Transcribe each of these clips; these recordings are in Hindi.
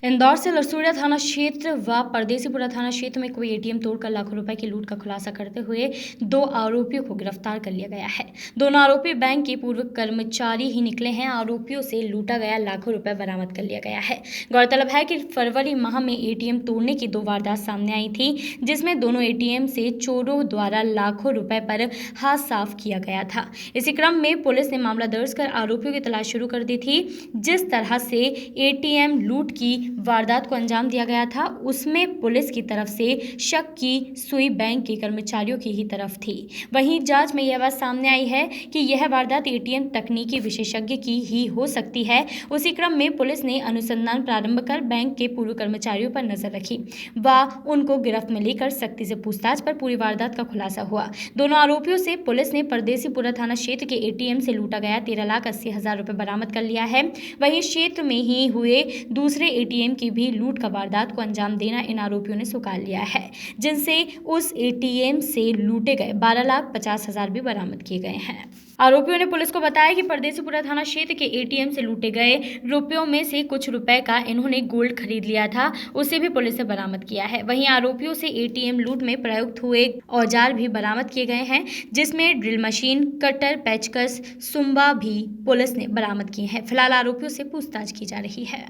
इंदौर से लसूड़ा थाना क्षेत्र व परदेसीपुरा थाना क्षेत्र में कोई एटीएम तोड़कर लाखों रुपए की लूट का खुलासा करते हुए 2 आरोपियों को गिरफ्तार कर लिया गया है। दोनों आरोपी बैंक के पूर्व कर्मचारी ही निकले हैं। आरोपियों से लूटा गया लाखों रुपए बरामद कर लिया गया है। गौरतलब है कि फरवरी माह में एटीएम तोड़ने की 2 वारदात सामने आई थी, जिसमें दोनों एटीएम से चोरों द्वारा लाखों रुपए पर हाथ साफ किया गया था। इसी क्रम में पुलिस ने मामला दर्ज कर आरोपियों की तलाश शुरू कर दी थी। जिस तरह से एटीएम लूट की वारदात को अंजाम दिया गया था, उसमें पुलिस की तरफ से शक की सुई बैंक के कर्मचारियों की ही तरफ थी। वहीं जांच में यह बात सामने आई है कि यह वारदात एटीएम तकनीकी विशेषज्ञ की ही हो सकती है। उसी क्रम में पुलिस ने अनुसंधान प्रारंभ कर बैंक के पूर्व कर्मचारियों पर नजर रखी व उनको गिरफ्त में लेकर सख्ती से पूछताछ पर पूरी वारदात का खुलासा हुआ। दोनों आरोपियों से पुलिस ने परदेसीपुरा थाना क्षेत्र के एटीएम से लूटा गया 13,80,000 रुपए बरामद कर लिया है। वहीं क्षेत्र में ही हुए दूसरे एटीएम की भी लूट का वारदात को अंजाम देना इन आरोपियों ने स्वीकार लिया है, जिनसे उस एटीएम से लूटे गए 12,50,000 भी बरामद किए गए हैं। आरोपियों ने पुलिस को बताया कि परदेसीपुरा थाना क्षेत्र के एटीएम से लूटे गए रुपयों में से कुछ रुपए का इन्होंने गोल्ड खरीद लिया था, उसे भी पुलिस ने बरामद किया है। वहीं आरोपियों से एटीएम लूट में प्रयुक्त हुए औजार भी बरामद किए गए हैं, जिसमें ड्रिल मशीन, कटर, पेचकस, सुम्बा भी पुलिस ने बरामद किए हैं। फिलहाल आरोपियों से पूछताछ की जा रही है।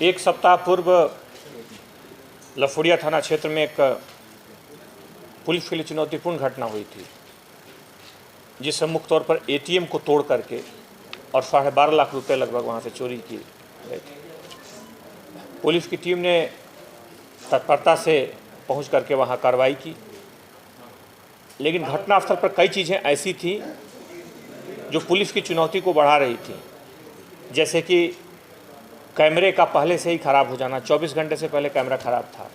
एक सप्ताह पूर्व लफुड़िया थाना क्षेत्र में एक पुलिस के लिए चुनौतीपूर्ण घटना हुई थी, जिससे मुख्य तौर पर एटीएम को तोड़ करके और 12.5 लाख रुपए लगभग वहां से चोरी की गई थी। पुलिस की टीम ने तत्परता से पहुंच करके वहां कार्रवाई की, लेकिन घटनास्थल पर कई चीज़ें ऐसी थी जो पुलिस की चुनौती को बढ़ा रही थी, जैसे कि कैमरे का पहले से ही ख़राब हो जाना। 24 घंटे से पहले कैमरा ख़राब था।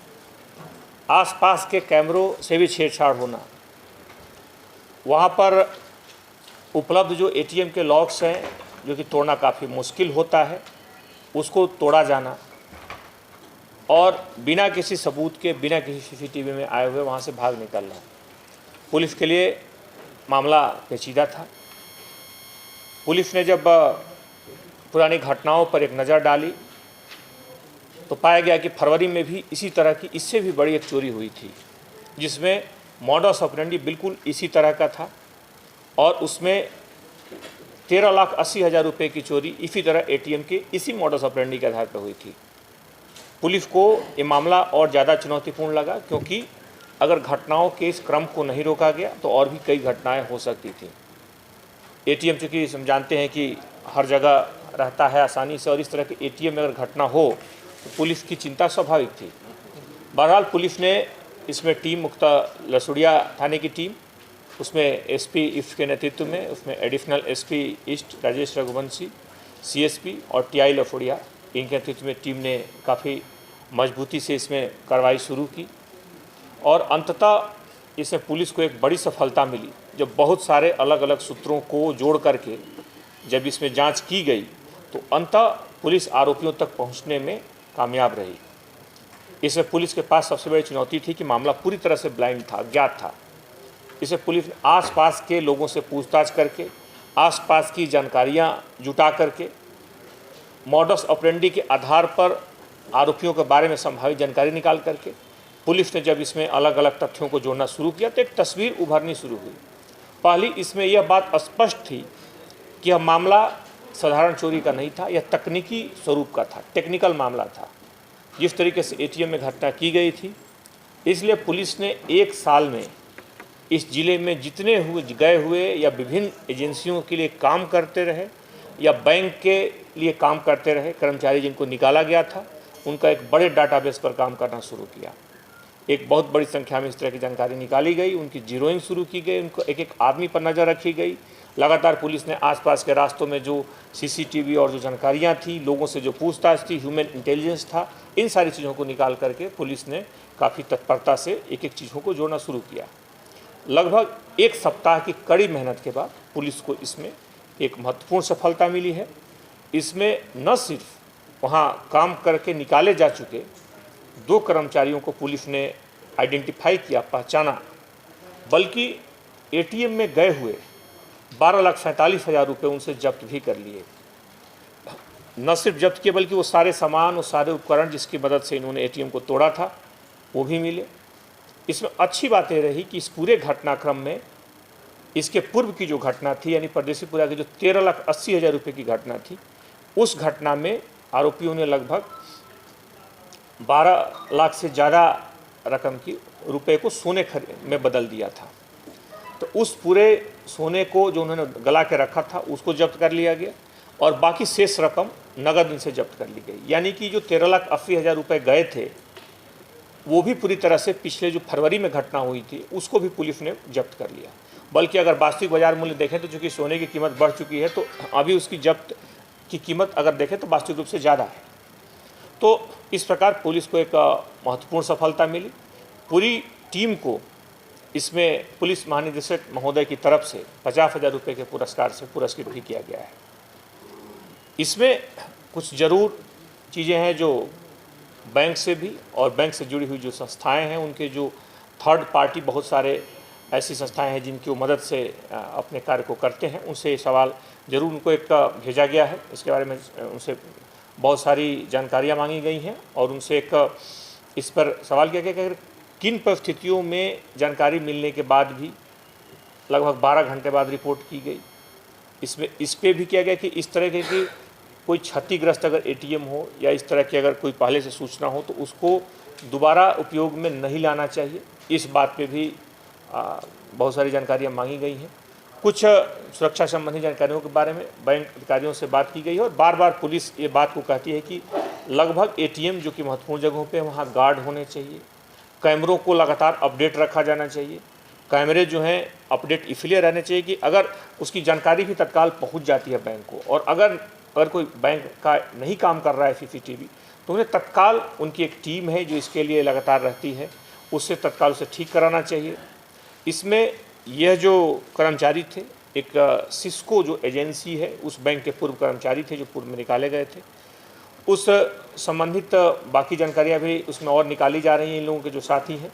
आसपास के कैमरों से भी छेड़छाड़ होना। वहाँ पर उपलब्ध जो एटीएम के लॉक्स हैं, जो कि तोड़ना काफ़ी मुश्किल होता है, उसको तोड़ा जाना और बिना किसी सबूत के, बिना किसी सीसीटीवी में आए हुए वहाँ से भाग निकलना। पुलिस के लिए मामला पेचीदा था। पुलिस ने जब पुरानी घटनाओं पर एक नज़र डाली तो पाया गया कि फरवरी में भी इसी तरह की, इससे भी बड़ी एक चोरी हुई थी, जिसमें मॉडस ऑपरेंडी बिल्कुल इसी तरह का था और उसमें 13,80,000 रुपये की चोरी इसी तरह एटीएम के इसी मॉडस ऑपरेंडी के आधार पर हुई थी। पुलिस को ये मामला और ज़्यादा चुनौतीपूर्ण लगा, क्योंकि अगर घटनाओं के इस क्रम को नहीं रोका गया तो और भी कई घटनाएँ हो सकती थी। एटीएम चूँकि हम जानते हैं कि हर जगह रहता है आसानी से, और इस तरह के एटीएम में अगर घटना हो तो पुलिस की चिंता स्वाभाविक थी। बहरहाल पुलिस ने इसमें टीम मुख्ता लसूड़िया थाने की टीम, उसमें एसपी ईस्ट के नेतृत्व में, उसमें additional SP east Rajesh Raghuvanshi, CSP और टीआई लफुड़िया, इनके नेतृत्व में टीम ने काफ़ी मजबूती से इसमें कार्रवाई शुरू की और अंततः इसमें पुलिस को एक बड़ी सफलता मिली। जब बहुत सारे अलग अलग सूत्रों को जोड़ करके जब इसमें जांच की गई तो अंततः पुलिस आरोपियों तक पहुंचने में कामयाब रही। इसमें पुलिस के पास सबसे बड़ी चुनौती थी कि मामला पूरी तरह से ब्लाइंड था, अज्ञात था। इसे पुलिस ने आसपास के लोगों से पूछताछ करके, आसपास की जानकारियां जुटा करके, मॉडस ऑपरेंडी के आधार पर आरोपियों के बारे में संभावित जानकारी निकाल करके पुलिस ने जब इसमें अलग अलग तथ्यों को जोड़ना शुरू किया तो एक तस्वीर उभरनी शुरू हुई। पहली इसमें यह बात स्पष्ट थी कि यह मामला साधारण चोरी का नहीं था, यह तकनीकी स्वरूप का था, टेक्निकल मामला था। जिस तरीके से एटीएम में घटना की गई थी, इसलिए पुलिस ने 1 साल में इस ज़िले में जितने गए हुए या विभिन्न एजेंसियों के लिए काम करते रहे या बैंक के लिए काम करते रहे कर्मचारी जिनको निकाला गया था, उनका एक बड़े डाटाबेस पर काम करना शुरू किया। एक बहुत बड़ी संख्या में इस तरह की जानकारी निकाली गई, उनकी जीरोइंग शुरू की गई, उनको एक एक आदमी पर नज़र रखी गई। लगातार पुलिस ने आसपास के रास्तों में जो सीसीटीवी और जो जानकारियां थी, लोगों से जो पूछताछ थी, ह्यूमन इंटेलिजेंस था, इन सारी चीज़ों को निकाल करके पुलिस ने काफ़ी तत्परता से एक एक चीज़ों को जोड़ना शुरू किया। लगभग 1 सप्ताह की कड़ी मेहनत के बाद पुलिस को इसमें एक महत्वपूर्ण सफलता मिली है। इसमें न सिर्फ वहाँ काम करके निकाले जा चुके 2 कर्मचारियों को पुलिस ने आइडेंटिफाई किया, पहचाना, बल्कि एटीएम में गए हुए 12,47,000 रुपये उनसे जब्त भी कर लिए। न सिर्फ जब्त किए बल्कि वो सारे सामान, वो सारे उपकरण जिसकी मदद से इन्होंने एटीएम को तोड़ा था वो भी मिले। इसमें अच्छी बात यह रही कि इस पूरे घटनाक्रम में इसके पूर्व की जो घटना थी, यानी परदेसीपुरा की जो 13,80,000 रुपये की घटना थी, उस घटना में आरोपियों ने लगभग 12 लाख से ज़्यादा रकम की रुपए को सोने में बदल दिया था। तो उस पूरे सोने को जो उन्होंने गला के रखा था उसको जब्त कर लिया गया और बाकी शेष रकम नगद इनसे जब्त कर ली गई। यानी कि जो 13,80,000 रुपये गए थे वो भी पूरी तरह से पिछले जो फरवरी में घटना हुई थी उसको भी पुलिस ने जब्त कर लिया। बल्कि अगर वास्तविक बाजार मूल्य देखें तो चूँकि सोने की कीमत बढ़ चुकी है तो अभी उसकी जब्त की कीमत अगर देखें तो वास्तविक रूप से ज़्यादा है। तो इस प्रकार पुलिस को एक महत्वपूर्ण सफलता मिली। पूरी टीम को इसमें पुलिस महानिदेशक महोदय की तरफ से 50,000 रुपये के पुरस्कार से पुरस्कृत भी किया गया है। इसमें कुछ ज़रूर चीज़ें हैं जो बैंक से भी और बैंक से जुड़ी हुई जो संस्थाएं हैं उनके जो थर्ड पार्टी बहुत सारे ऐसी संस्थाएं हैं जिनकी वो मदद से अपने कार्य को करते हैं, उनसे सवाल जरूर उनको एक भेजा गया है। इसके बारे में उनसे बहुत सारी जानकारियां मांगी गई हैं और उनसे एक इस पर सवाल किया गया कि अगर किन परिस्थितियों में जानकारी मिलने के बाद भी लगभग 12 घंटे बाद रिपोर्ट की गई। इसमें इस पर भी किया गया कि इस तरह की कोई क्षतिग्रस्त अगर एटीएम हो या इस तरह की अगर कोई पहले से सूचना हो तो उसको दोबारा उपयोग में नहीं लाना चाहिए। इस बात पे भी बहुत सारी जानकारियाँ मांगी गई हैं। कुछ सुरक्षा संबंधी जानकारियों के बारे में बैंक अधिकारियों से बात की गई है और बार बार पुलिस ये बात को कहती है कि लगभग एटीएम जो कि महत्वपूर्ण जगहों पे वहाँ गार्ड होने चाहिए, कैमरों को लगातार अपडेट रखा जाना चाहिए। कैमरे जो हैं अपडेट इसलिए रहने चाहिए कि अगर उसकी जानकारी भी तत्काल पहुँच जाती है बैंक को और अगर कोई बैंक का नहीं काम कर रहा है सीसीटीवी तो उन्हें तत्काल उनकी एक टीम है जो इसके लिए लगातार रहती है, उससे तत्काल उसे ठीक कराना चाहिए। इसमें यह जो कर्मचारी थे एक सिस्को जो एजेंसी है उस बैंक के पूर्व कर्मचारी थे जो पूर्व में निकाले गए थे, उस संबंधित बाकी जानकारियां भी उसमें और निकाली जा रही हैं इन लोगों के जो साथी हैं।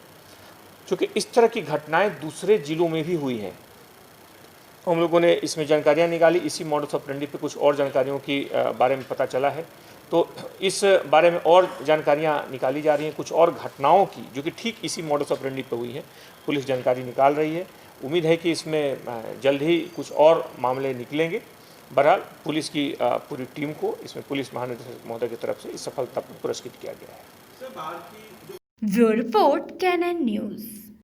क्योंकि इस तरह की घटनाएं दूसरे जिलों में भी हुई हैं, हम लोगों ने इसमें जानकारियां निकाली। इसी मॉडस ऑपरेंडी पे कुछ और जानकारियों की बारे में पता चला है, तो इस बारे में और जानकारियां निकाली जा रही हैं। कुछ और घटनाओं की जो कि ठीक इसी मॉडस ऑपरेंडी पे हुई है पुलिस जानकारी निकाल रही है। उम्मीद है कि इसमें जल्द ही कुछ और मामले निकलेंगे। बहरहाल पुलिस की पूरी टीम को इसमें पुलिस महानिदेशक महोदय की तरफ से इस सफलता पर पुरस्कृत किया गया है। Bureau report Canon news.